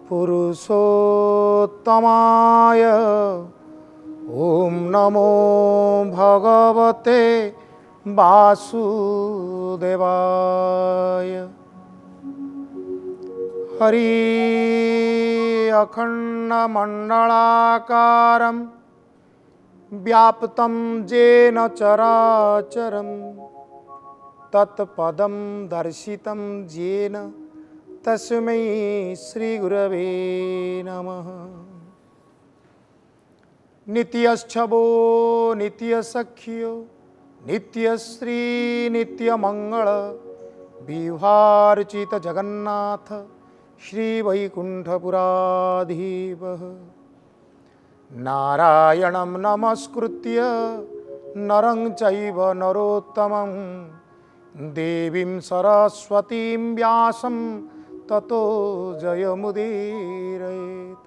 पुरुषोत्तमाय ओम नमो भगवते वासुदेवाय। हरि अखंडमंडलाकारं व्याप्तं येन चराचरं तत्पदं दर्शितं येन तस्मै श्रीगुरवे नमः। नित्यश्चवो नित्यसख्यो नित्यश्री नित्यमंगल विहारचित जगन्नाथ श्री वैकुंठपुराधीपः। नारायणं नमस्कृत्य नरं चैव नरोत्तमं देवीं सरस्वतीं व्यासं ततो जयमुदीरयेत्।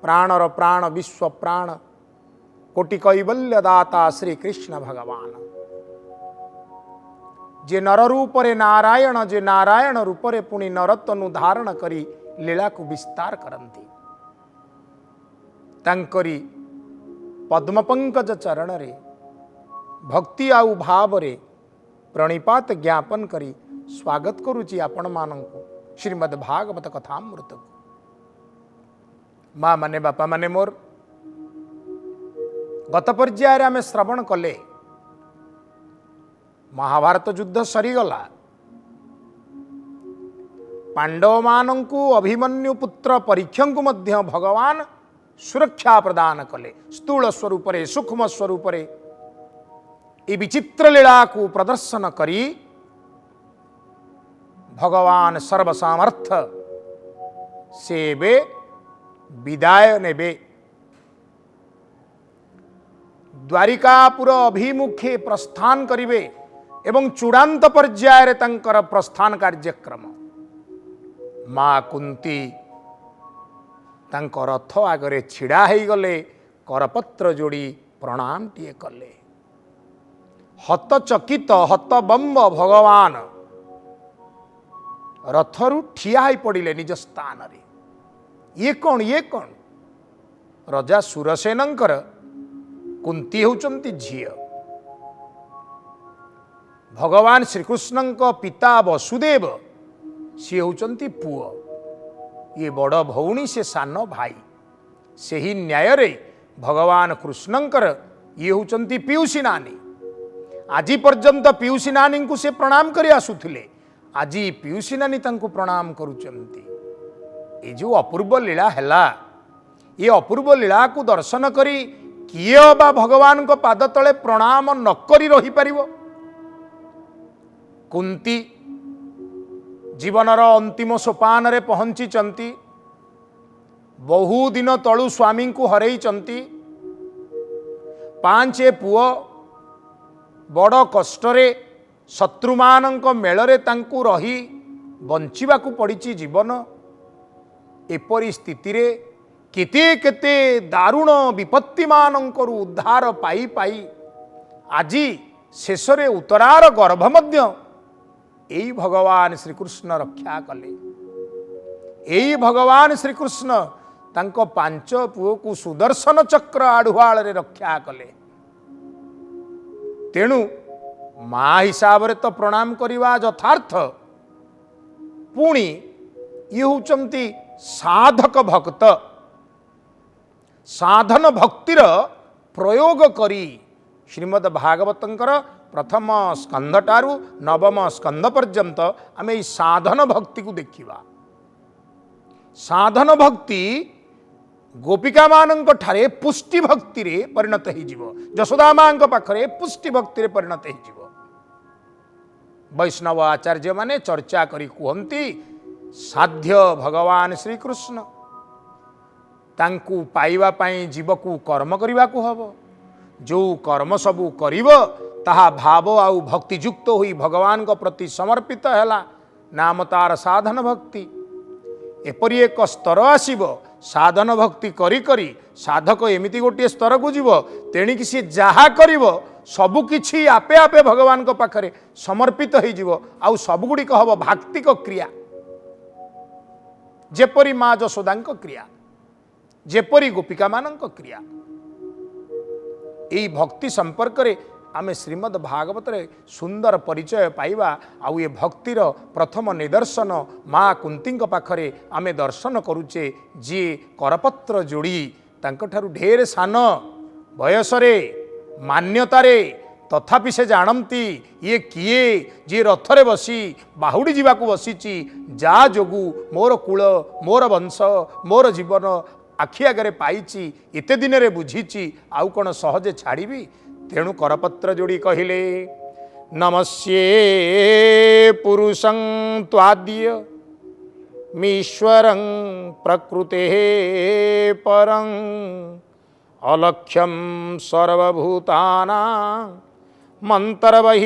प्राणर प्राण विश्व प्राण कोटि कैवल्य दाता श्री कृष्ण भगवान जे नर रूपरे नारायण, जे नारायण रूपरे पुणी नरतनु धारण करी लीला को विस्तार करती। तांकरी पद्म पंकज चरण रे भक्ति आउ भाव रे प्रणिपात ज्ञापन करी स्वागत करुची आपण मानंकु श्रीमद् भागवत कथामृत। माँ माने बापा माने मोर गत पर्याय आम श्रवण कले महाभारत युद्ध सरीगला। पांडव मानंकु अभिमन्यु पुत्र परीक्षं को मध्य भगवान सुरक्षा प्रदान कले। स्थूल स्वरूप रे सूक्ष्म स्वरूप रे ये विचित्र लीला को प्रदर्शन करी भगवान सर्वसामर्थ सेबे विदाय नेबे। द्वारिकापुर अभिमुखे प्रस्थान करिवे एवं चूड़ांत पर्याय रे तंकर प्रस्थान कार्यक्रम। माँ कुंती तांको रथ आगरे छिड़ा हो गले, करपत्र जोड़ी प्रणाम टिए कले। हतचकित हतबम्ब भगवान रथरु ठिया ही पड़िले निज स्थान रे। ये कौन राजा सुरसेनंकर कुंती होचंती झिय। भगवान श्रीकृष्णंक पिता वसुदेव सी होचंती पुओ। ये बड़ भौणी से सान भाई। से ही न्याय रे भगवान कृष्णंकर ये होचंती पीयूषी नानी। आज पर्यंत पीयूषी नानी को से प्रणाम करी आसुथिले, आज पीयूषी नानी तांको प्रणाम करुचंती। ये जो अपूर्व लीला हैला, ये अपूर्व लीला को दर्शन करी किए बा भगवान को पाद तले प्रणाम न करी रही पारिबो। कुंती जीवनर अंतिम सोपान रे पहुंची चंती। बहु दिन तळु स्वामी को हरई चंती। 5 पुओ बड़ कष्टरे शत्रुमानंक मेलरे तांकु रही बंचिबाकु पड़िची जीवन। एपरी स्थिति रे केते केते दारुण विपत्ति मानंकरु उद्धार पाई पाई आज शेषरे उत्तरार गर्भ मध्य एई भगवान श्रीकृष्ण रक्षा कले। एई भगवान श्रीकृष्ण तांको 5 पुओ को सुदर्शन चक्र आढ़ुआल रे रक्षा कले। तेणु माँ हिसाब रे तो प्रणाम करिवा यथार्थ, पुणी ये होचंती साधक भक्त। साधन भक्तिर प्रयोग करी श्रीमद् भागवतंकर प्रथम स्कंधटारू नवम स्कंध पर्यंत आम ये साधन भक्ति को देखिबा। साधन भक्ति गोपिका मानंक ठारे पुष्टि भक्ति रे परिणत हो जिवो। जशोदा मां पाखरे पुष्टि भक्ति रे परिणत हो जिवो। वैष्णव आचार्य माने चर्चा करी कहंती साध्य भगवान श्रीकृष्ण तांकु पाइबा पाई जीव को कर्म करने को हब। जो कर्म सबू करिव ताहा भाव आउ भक्तियुक्त होई भगवान को प्रति समर्पित हैला, नाम तार साधन भक्ति। एपरी एक स्तर आसीब साधन भक्ति करी करी साधक एमिति गोटे स्तर को जीव तेणिकी सी जहा करिव सबुकिछि आपे आपे भगवान को पाखरे समर्पित हो जीव। आउ सबुगुड़िक हब भाक्तिक क्रिया। जेपरी माँ यशोदा क्रिया, जेपरी गोपिका मानक क्रिया। यही भक्ति संपर्क रे आमे श्रीमद् भागवत रे सुंदर परिचय पाइबा। आउ ये भक्तिर प्रथम निदर्शन माँ कुंती पाखरे आमे दर्शन करुचे, जी करपत्र जोड़ी तांकठारु ढेर सान बयस रे मान्यतारे, तथापि से जानती ये किए जी रथरे बसी बाहुड़ी जीवाकू बसीची, जा जोगु मोर कूल मोर वंश मोर जीवन आखि आगे पाइची, एते दिन रे बुझीची, आउ कौन सहजे छाड़बी। तेणु करपत्र जोड़ी कहिले नमस्ये पुरुषं त्वाद्य मीश्वरं प्रकृते परं अलक्ष्यं सर्वभूतानां मंतरबहिरवस्थितम्।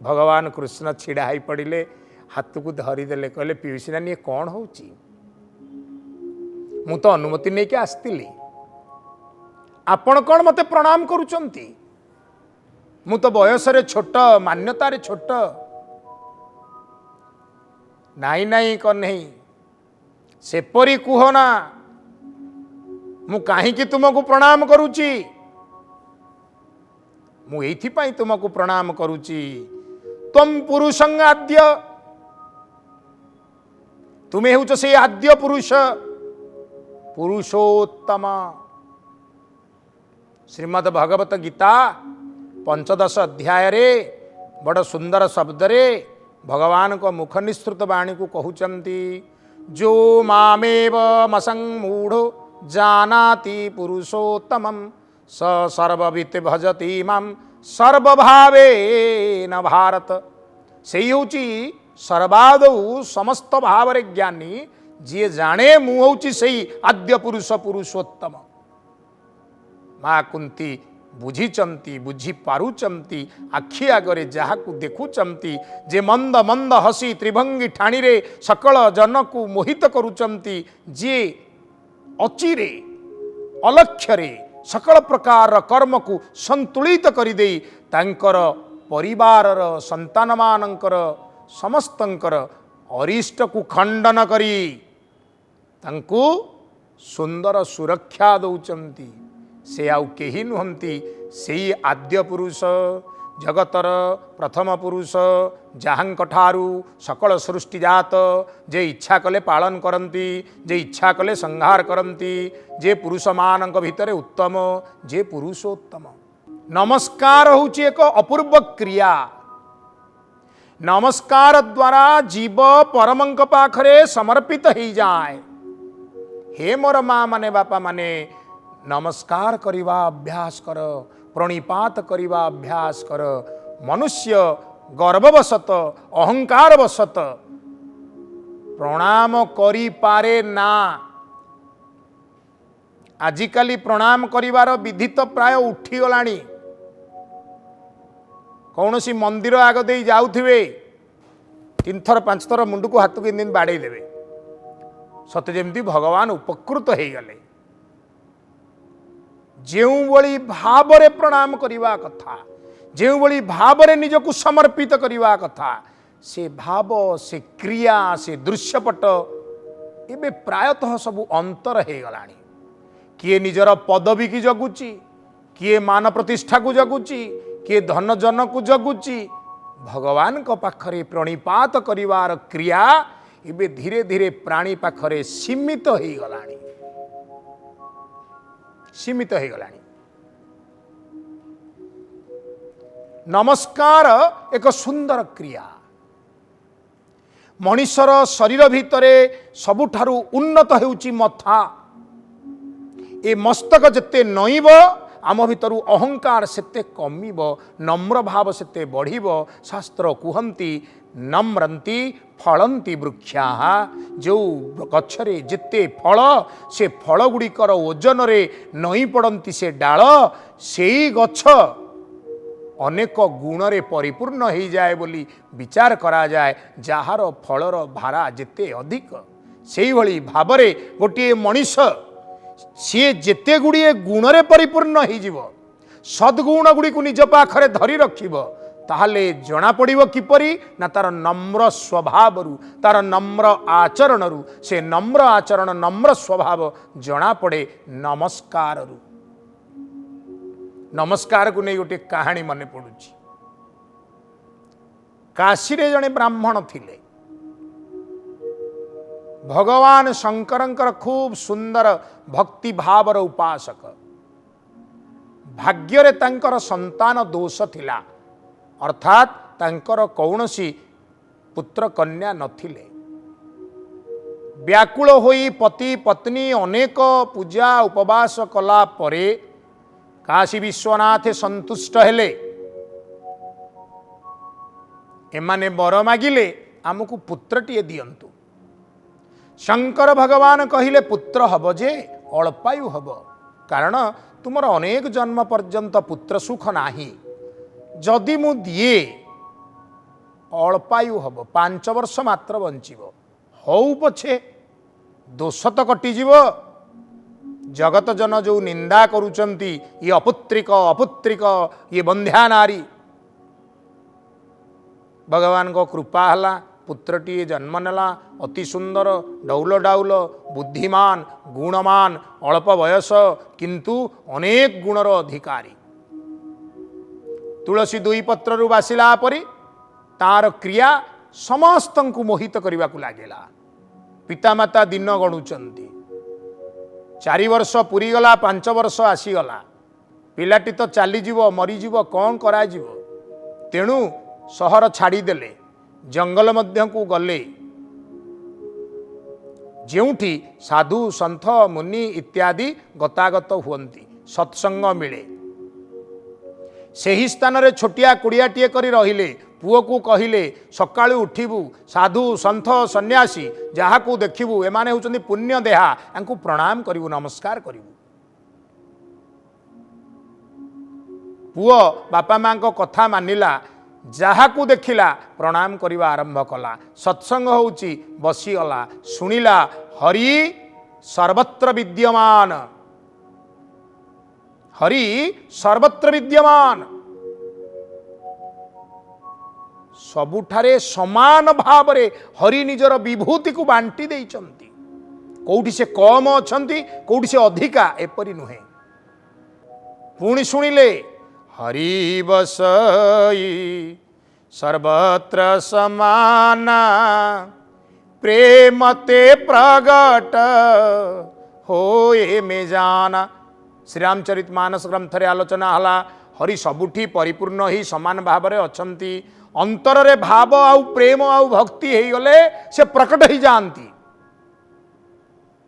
भगवान कृष्ण छिड़ा ही पड़िले, हाथ को धरीदेले, कहले पीयूषी नानी ये कौन होची? मु तो अनुमति नहीं के आसती, आपण कौन मते प्रणाम करुचंती? मु तो बयस रे छोट, मान्यतारे छोट। नाई नाई कर नहीं सेपरी कुहना, मु काहींकि तुमको प्रणाम करुची? मु एइथिपाई तुमको प्रणाम करुची। तम पुरुषं आद्य, तुम्हें होच से आद्य पुरुष, पुरुषोत्तम। श्रीमद् भगवत गीता पंचदश अध्याय रे बड़ सुंदर शब्द रे भगवान को मुख निस्तृत वाणी को कहउचंती, जो मामेव मसंमूढ़ो जानाति पुरुषोत्तमं स सर्ववित् भजति मां सर्वभावेन भारत। से होची सर्वादौ समस्त भावरे ज्ञानी, जी जाने मु होची सही आद्य पुरुष पुरुषोत्तम। माँ कुंती बुझीचंती, बुझी पारुचंती, आखि आगरे जहाकू देखुचंती, जे मंद मंद हसी त्रिभंगी ठाणी रे सकल जनकू मोहित करुचंती, जे अचिरे अलक्ष्ୟରେ सकल प्रकार कर्म को संतुलित करि देई तांकर परिवारर संतान मानकर समस्तंकर अरिष्ट को खंडन करी तांकू सुंदर सुरक्षा दौचंती। से आउ केही नुहंती, सेई आद्य पुरुष, जगतर प्रथम पुरुष, जहाँठारू सकल सृष्टि जात, जे इच्छा कले पालन करती, जे इच्छा कले संहार करती, जे पुरुष मानक भितरे उत्तम, जे पुरुषोत्तम। नमस्कार होची एक अपूर्व क्रिया। नमस्कार द्वारा जीव परमंक पाखरे समर्पित हो जाए। हे मोर माँ माने बापा माने, नमस्कार करिवा अभ्यास कर, प्रणिपात करिवा अभ्यास कर। मनुष्य गर्ववशत अहंकारवशत प्रणाम करि पारे ना। आजिकाली प्रणाम करिवार विधि तो प्राय उठी गलानी। कौन सी मंदिर आग दे जाउथिबे, 3 थर 5 थर मुंड को हाथ को इन दिन बाड़े देवे, सते जेमती भगवान उपकृत हो गले। जो भली भावरे प्रणाम करिवा कथा, जो भली भावरे निजको समर्पित करिवा कथा, से भाव, से क्रिया, से दृश्यपट एबे प्रायतः सबु अंतर हो गलानी। किए निजर पदवी की जगुची, किए मान प्रतिष्ठा को जगुची, किए धन जन को जगुची। भगवान को पाखरे प्रणिपात करिवार क्रिया एबे धीरे धीरे प्राणी पाखरे सीमित हो गलानी, सीमित हो गलानी। नमस्कार एक सुंदर क्रिया। मनुष्यर शरीर भितरे सबुठारु उन्नत हेउची मथा। ए मस्तक जिते नईब, आम भितरु अहंकार सेते कमिब, नम्र भाव सेते बढ़िब। शास्त्र कुहंती नम्रंती फलंती वृक्षा। जो गछरे जिते फल, से फल गुड़िकर ओजन रे नई पड़ती से डाल, सेई गछ अनेक गुण रे परिपूर्ण हो जाए बोली विचार करा जाए। जार फलर भारा जिते अधिक, सेई भली भावरे गोटे मनीष सी जेते गुड़िए गुण रे परिपूर्ण हो, सद्गुण गुड़ी को निज पाखरे धरी रखिब, ताहले जना पड़िबो किपरि ना तार नम्र स्वभाव तार नम्र आचरण से नम्र आचरण नम्र स्वभाव जना पड़े नमस्कार नमस्कार को नहीं गोटे कहानी मन पड़ुची। काशी रे जने ब्राह्मण थिले भगवान शंकरंकर खूब सुंदर भक्ति भावर उपासक भाग्य तांकर संतान दोष थिला अर्थात तांकर कौनसी पुत्र कन्या नथिले व्याकुल होई पति पत्नी अनेक पूजा उपवास कला परे काशी विश्वनाथ संतुष्ट हेले एमाने बर मागिले आमको पुत्रटिए दियंतु। शंकर भगवान कहिले पुत्र हब जे अल्पायु हब कारण तुमर अनेक जन्म पर्यंत पुत्र सुख नाही जदि मु दिए अल्पायु हब 5 वर्ष मात्र बंचिब हौ पछे दोष तो कटिजीव जगत जन जो निंदा करुचंती ये अपुत्रिक अपुत्रिक ये बंध्या नारी भगवान को कृपा हला पुत्रटी जन्म नेला अति सुंदर डौल डाउल बुद्धिमान गुणमान अल्प बयस किंतु अनेक गुणर अधिकारी तुलसी दुई पत्र रु बासिला परी तार क्रिया समस्त को मोहित करने को लगेगा। पितामाता दिन गणुचंती 4 वर्ष पूरी गला 5 वर्ष आसीगला पिलाटी तो चलीजीव मरीजीव कौन कराजीव तेणु सहर छाड़ीदेले जंगल मध्य को गले जेउठी साधु संथ मुनि इत्यादि गतागत हुअन्ति सत्संग मिले सेही स्थान रे छोटिया कुड़ियाटीए करी रहिले पुओ को कहिले सकाळु उठिबु साधु संथ सन्यासी जहा को देखिबु एमाने होचंदी पुण्य देहा यांकु प्रणाम करिबु नमस्कार करिबु पुओ बापा मां को कथा मानिला जहा को देखिला प्रणाम करिबा आरंभ कला सत्संग होउची बसीगला सुनिला हरि सर्वत्र विद्यमान हरि सर्वत्र विद्यमान सबुठारे समान भाव रे हरि निजर विभूति को बांटी देइचंती कोठी से कम अछंती कोठी से अधिका एपरि नुहे पुणी सुनिले हरि बसई सर्वत्र समाना प्रेमते प्रगट होए में जाना श्रीरामचरित मानस ग्रंथ रे आलोचना हला हरि सबुठी परिपूर्ण ही समान भाव रे अछंती अंतर रे भाव आउ प्रेम आउ भक्ति हे गले से प्रकट ही जानती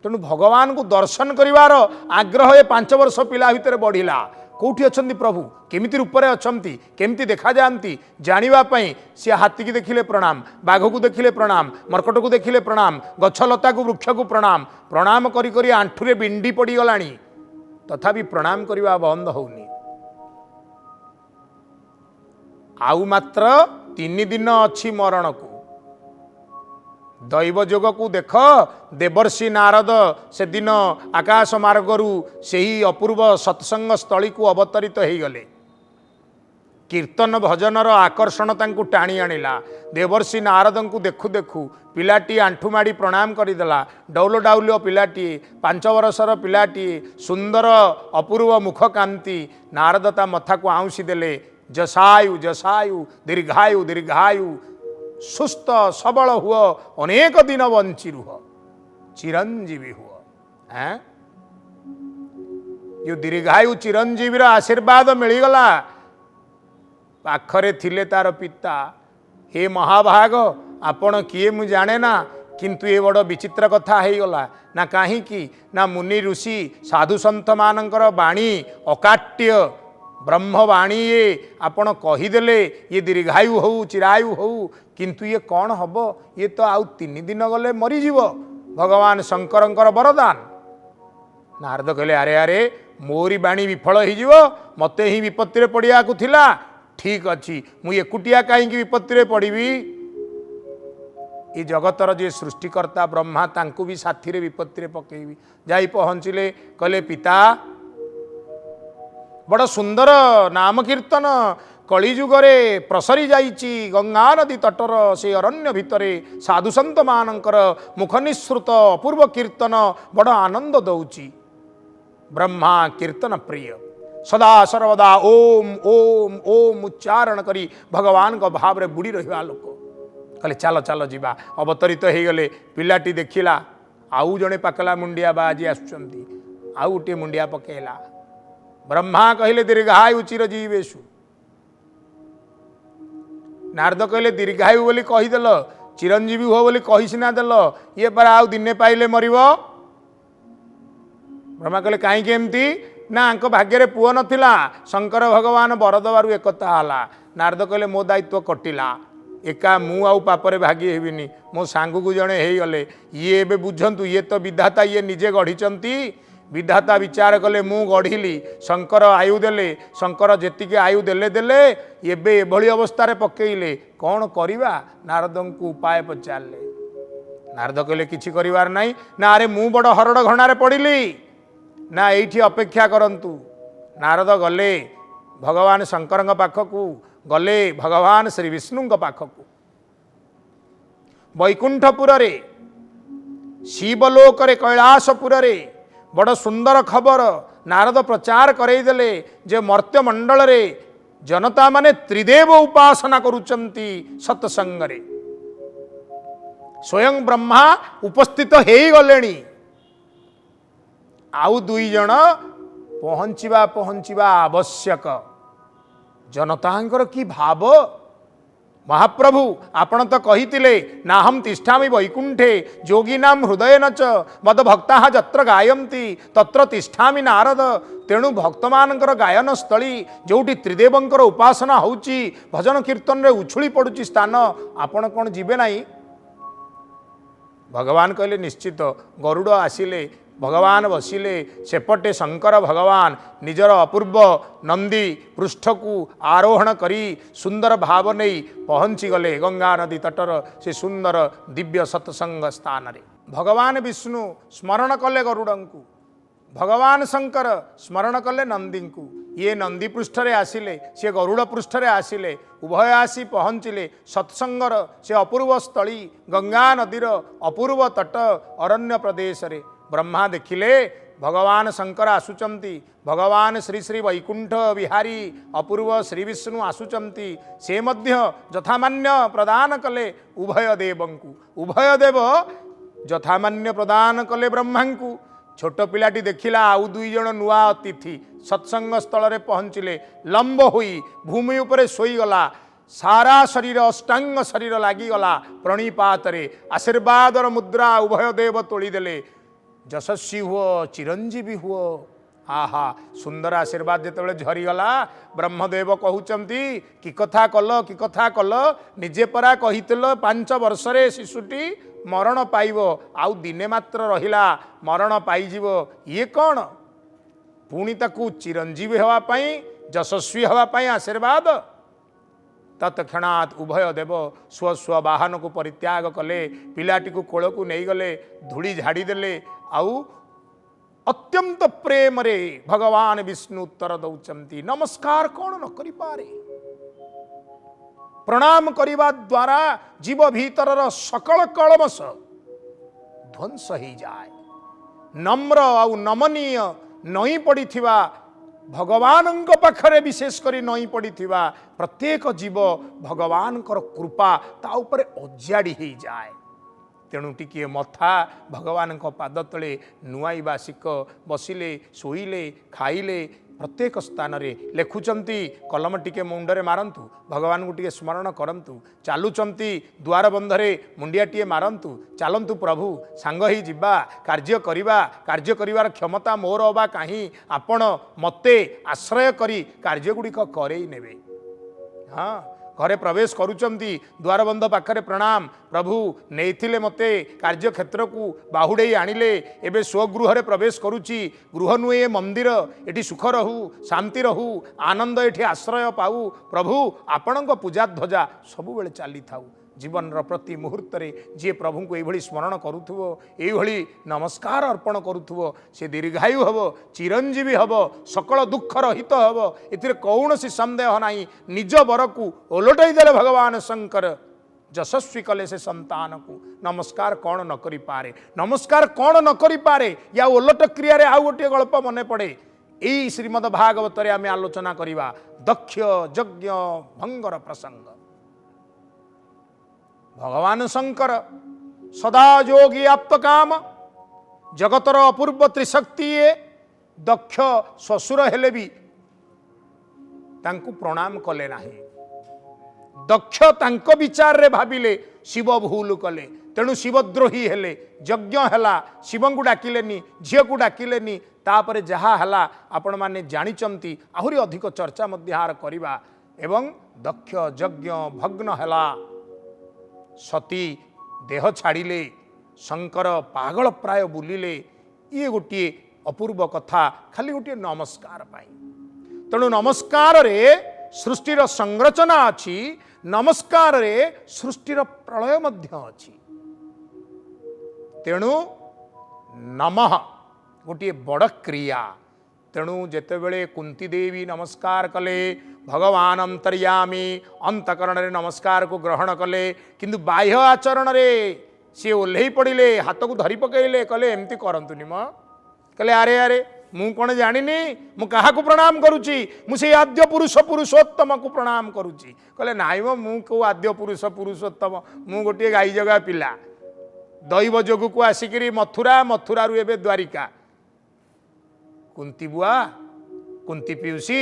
तेणु भगवान को दर्शन करिवार आग्रह ए 5 वर्ष पिला भितर बढ़िला कौटी अछंती प्रभु केमिति रूप रे अछंती केमिति देखा जानती जानिबा पई से हाथी की देखिले प्रणाम बाघ को देखिले प्रणाम मरकट को देखिले प्रणाम गछलता को वृक्ष को प्रणाम प्रणाम करी करी आंठुरे बिंडी पड़ी गलानी तथापि प्रणाम करवा बंद होनी आउ मात्र 3 दिन अच्छी मरण को दैव जोग को देख देवर्षि नारद से दिन आकाश मार्गरु से ही अपूर्व सत्संग स्थली को अवतरित हो गले कीर्तन भजनर आकर्षण तांकु टाणी आनिला देवर्षि नारद को देखु देखु पिलाटी आंठुमाड़ी प्रणाम करदेला डौल डाउल पिलाटी 5 वर्षर पिलाटी सुंदर अपूर्व मुख कांति नारद ता मथा को आउसी देले जसायु जसायु दीर्घायु दीर्घायु सुस्थ सबल हुआ अनेक दिन बंची रुह चिरंजीवी हुआ जो दीर्घायु चिरंजीवी आशीर्वाद मिलगला पाखरे थिले तार पिता हे महाभाग आपण किए मु जाने ना किंतु ये बड़ विचित्र कथा हो गला ना कहीं ना मुनि ऋषि साधु संत मानकर बाणी अकाट्य ब्रह्मवाणी ये आपण कहीदेले ये दीर्घायु हो चिरायु हो किंतु ये कौन हम ये तो आउ 3 दिन गले मरीजीव भगवान शंकरंकर वरदान नारद कहले अरे अरे मोरी बाणी विफल हो मते ही विपत्ति पड़िया को थिला ठीक अच्छी मु एकुटिया कहीं विपत्ति पड़ी ये जगतर जे सृष्टिकर्ता ब्रह्मा तांकु भी साथी रे विपत्ति पकेबी जाई पहुँचले कहले पिता बड़ सुंदर नाम कीर्तन कलिजुगरे प्रसरी जाइछि गंगा नदी तटर से अरण्य भितरे साधुसंत मानकर मुख निःसृत अपूर्व कीर्तन बड़ आनंद दौची। ब्रह्मा कीर्तन प्रिय सदा सर्वदा ओम ओम ओम उच्चारण करी भगवान को भाव रे बुड़ी रहिबा लोक कहले चलो चलो जीवा अवतरित हो गले। पिलाटी देखिला आउ जड़े पाकला मुंडिया बाजी आसुचंती आउ गोटे मुंडिया पकेला। ब्रह्मा कहले दीर्घायु चिरजीवेशु। नारद कहले दीर्घायु बोली कहीदेल चिरंजीवी हो बोली कही सिना देल ये पर आउ दिने पाइले मरिब। ब्रह्मा कहले कहीं एमती ना आंक भाग्य पुओ नथिला शंकर भगवान वर दबारु एकता हला। नारद कहले मो दायित्व कटिला एका मु आउ पापरे भागी हेबिनी मो सांगू को जड़े हो गले ये एबे बुझंतु ये तो विधाता ये निजे गढ़ी विधाता विचार कले मु गढ़िली शंकर आयु देले शंकर जेतिके आयु देले देले एबे एभली अवस्था पकेइले कौन करिबा। नारद को उपाय पचारे। नारद कहले किछि करिवार नाही ना अरे मु बड़ हरड़ घणारे पड़िली ना एठी अपेक्षा करंतु। नारद गले भगवान शंकर पाखकू गले भगवान श्री विष्णु पाखकू। वैकुंठपुर रे शिवलोक रे कैलाशपुर रे बड़ सुंदर खबर नारद प्रचार करईदेले जे मर्त्य मंडल रे जनता माने त्रिदेव उपासना करुचंती सत्संग रे। स्वयं ब्रह्मा उपस्थित हो गलेनी आउ दुई जन पहुँचवा पहुँचवा आवश्यक। जनतांकर की भाव महाप्रभु आपण तो कही नाहम तिष्ठामि वैकुंठे जोगिनाम हृदय न च मद भक्ता जत्र गायन्ति तत्र तिष्ठामि नारद। तेणु भक्त मानकर गायन स्थली जोटी त्रिदेवंकर उपासना होउची भजन कीर्तन रे उछुली पड़ुची स्थान आपण कौन जीवे नाही। भगवान कहले निश्चित। गरुड़ आसिले भगवान बसिले सेपटे शंकर भगवान निजर अपूर्व नंदी पृष्ठ को आरोहण करी सुंदर भाव नहीं पहुँची गले गंगा नदी तटर से सुंदर दिव्य सत्संग स्थान रे। भगवान विष्णु स्मरण कले गरुड़ को भगवान शंकर स्मरण कले नंदी को। ये नंदी पृष्ठ रे आसिले से गरुड़ पृष्ठ रे आसिले उभय आसी पहुँचिले सत्संगर से अपूर्व स्थली गंगा नदीर अपूर्व तट अरण्य प्रदेश रे। ब्रह्मा देखिले भगवान शंकर आसुचंती भगवान श्री श्री वैकुंठ विहारी अपूर्व श्री विष्णु आसुचंती से मध्य यथामान्य प्रदान कले उभय देवंकु। उभय देव यथामान्य प्रदान कले ब्रह्मा को। छोट पिलाटी देखिला आउ दुई जन नुआ अतिथि सत्संग स्थल रे पहुँचिले लंब होई भूमि उपरे सोईगला सारा शरीर अष्टांग शरीर लागिगला प्रणिपात रे आशीर्वादर मुद्रा उभय देव तोड़ीदेले। यशस्वी हुओ चिरंजीवी हुओ। आहा सुंदर आशीर्वाद जिते झरीगला ब्रह्मदेव कहउचंती कि कथा कल निजे परा कहितल 5 वर्षरे शिशुटी मरण पाइब आउ दिने मात्र रहिला मरण पाइजिव ये कौन पुणी ताकू चिरंजीवी हवा पाई यशस्वी हवा पाई आशीर्वाद। तत्क्षणात उभय देव स्व स्व वाहन को परित्याग कले पिलाटी को कोल को नहीं गले धूली झाड़ी देले आउ अत्यंत प्रेम रे भगवान विष्णु उत्तर दौचंती नमस्कार कौन न करि पारे। प्रणाम करिबा द्वारा जीव भीतर सकल कलमश ध्वंस ही जाए। नम्र आउ नमनीय नई पड़िथिबा भगवान पाखरे विशेष करी नई पड़िथिबा प्रत्येक जीव भगवान कृपा ता उपरे अजाड़ी ही जाए। तेणु टिके मथा भगवान पाद तले नुआईबा शिक बसिले शोइले खाइले प्रत्येक स्थान रे लेखुचंती कलम टिके मुंडरे मारंतु भगवान को टिके स्मरण करंतु चालुचंती द्वार बंधरे मुंडियाटीए मारंतु चलंतु प्रभु सांग ही जिबा कार्य करिवार क्षमता मोर अबा काहीं आपण मते आश्रय करी कार्य गुड़िक करई नेबे। हाँ घरे प्रवेश करुचंती द्वार बंध पाखरे प्रणाम प्रभु नेइथिले मते कार्य क्षेत्र को बाहुड़े आनिले एबे स्वगृह रे प्रवेश करुची गृह नुए मंदिर एठी सुख रहू शांति रहू आनंद एठी आश्रय पाऊ प्रभु आपणक पूजा ध्वजा सबु बेले चली थाऊ जीवन प्रति मुहूर्त जी प्रभु को यही स्मरण करुथुवो एभली नमस्कार अर्पण करुथुवो से दीर्घायु हब चिरंजीवी हब सकल दुख रहित हब एथिरे कौनसी संदेह नहीं। निज वर को ओलटाई देले भगवान शंकर यशस्वी कले से संतान को नमस्कार कौन न करि पारे नमस्कार कौन न करि पारे या ओलट क्रिया रे आउ गोटे गल्प मने पड़े यही श्रीमद् भागवत रे आमे आलोचना करिवा दक्ष यज्ञ भंगर प्रसंग। भगवान शंकर सदा योगी आप्त काम जगतर अपूर्व त्रिशक्ति दक्ष ससुर हेले भी तांकु प्रणाम कले नाही। दक्ष तांको विचार रे भाबिले शिव भूल कले तेणु शिवद्रोही हेले यज्ञ हेला शिव को डाकिलेनी झील को डाकिलेनी तापरे जहा हेला आपण माने जानिचंती आहुरी अधिक चर्चा मध्यार करिवा एवं दक्ष यज्ञ भग्न हेला सती देह छाड़िले शंकर पागल प्राय बुलिले ये गोटे अपूर्व कथा खाली गोटे नमस्कार पाई। तेणु नमस्कार रे सृष्टिर संरचना अच्छी नमस्कार रे सृष्टिर प्रलय मध्य अच्छी। तेणु नमः गोटे बड़ क्रिया। तेणु जेतेबेले कुंती देवी नमस्कार कले भगवान अंतर्यामी अंतकरण रे नमस्कार को ग्रहण कले किंतु बाह्य आचरण रे सी ओल्हे पड़िले हाथ को धरी पकईले कले एमती करंतुनी म कले अरे अरे मु कौन जानिनी मु कहा को प्रणाम करुची मुझे आद्य पुरुष पुरुषोत्तम को प्रणाम करुची कले नाई मु को आद्य पुरुष पुरुषोत्तम मु गोटे गाई जगा पिला दैव जोग को आसिकी मथुरा मथुरा रु एबे द्वारिका कुंती बुआ कुंती पीयूसी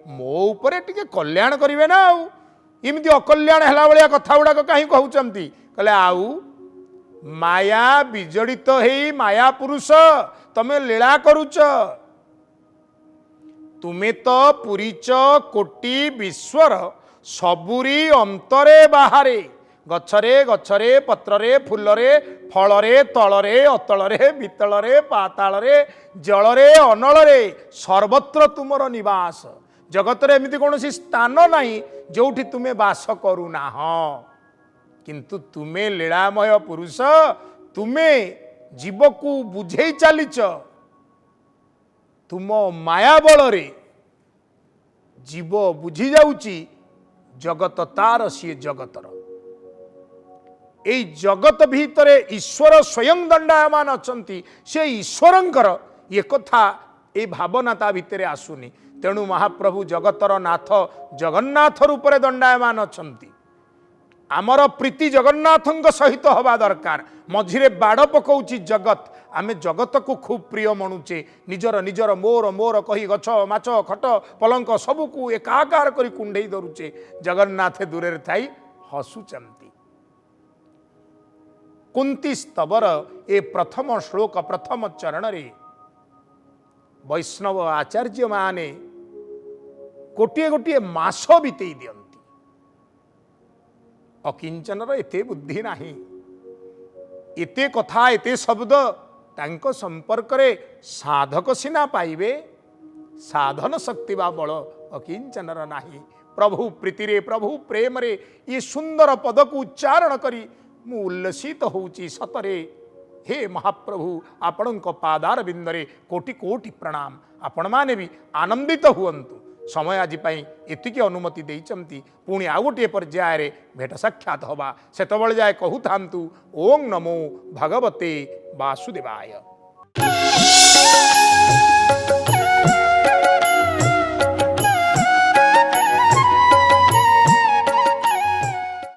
मो उपरे टिके कल्याण करिवे ना आउ इमती अकल्याण हला भलिया कथा गुड़ाक कहीं कहउचंती कले आउ माया विजड़ित हेई माया पुरुष तमे लीला करुच तुमे तो पुरीच कोटि विश्वर सबुरी अंतरे बाहरे गछरे गछरे पत्ररे फुलरे फलरे तलरे अतलरे बितलरे पातालरे जलरे अनलरे सर्वत्र तुमर निवास जगत रे एमिति कोनोसी स्थान नाही जोठी तुमे वास करूना किंतु तुमे लीलामय पुरुष तुमे जीव को बुझे चलीच तुम माया बल रे जीव बुझी जाउची जगत तार सी जगतर ए जगत भीतरे ईश्वर स्वयं दंडायमान अछंती से ईश्वरंकर ये कथा ए भावना ता भितरे आसुनी। तेणु महाप्रभु जगतर नाथ जगन्नाथ रूप में दंडायमान अछंती आमर प्रीति जगन्नाथ सहित हवा दरकार मझिरे बाड़ पकाउची जगत आमे जगत को खूब प्रिय मनुचे निजर निजर मोर मोर कही गछ माछ खट पलंक सबको एकाकार करी कुंडई धरुचे जगन्नाथ दूरे थाई हसुचंती। कुंती स्तवर ए प्रथम श्लोक प्रथम चरण रे वैष्णव आचार्य माने गोटे गोटे मास बीतई दियंती अकिंचनर एते बुद्धि नाही एते कथा एते शब्द तांको संपर्क रे साधक सिना पाइबे साधन शक्ति बा बल अकिंचनर नाही। प्रभु प्रीति रे प्रभु प्रेम रे ये सुंदर पद को उच्चारण करी मु उल्लसित होउची सतरे हे महाप्रभु आपण पादार बिंदरे कोटि कोटि प्रणाम आपण माने भी आनंदित हुअंतु। समय आज एतिकी अनुमति देइचंती पुणी आउ गोटे पर्याय भेट साक्षात हवा सेतबेले जाए कहू थांतु ओं नमो भगवते वासुदेवाय।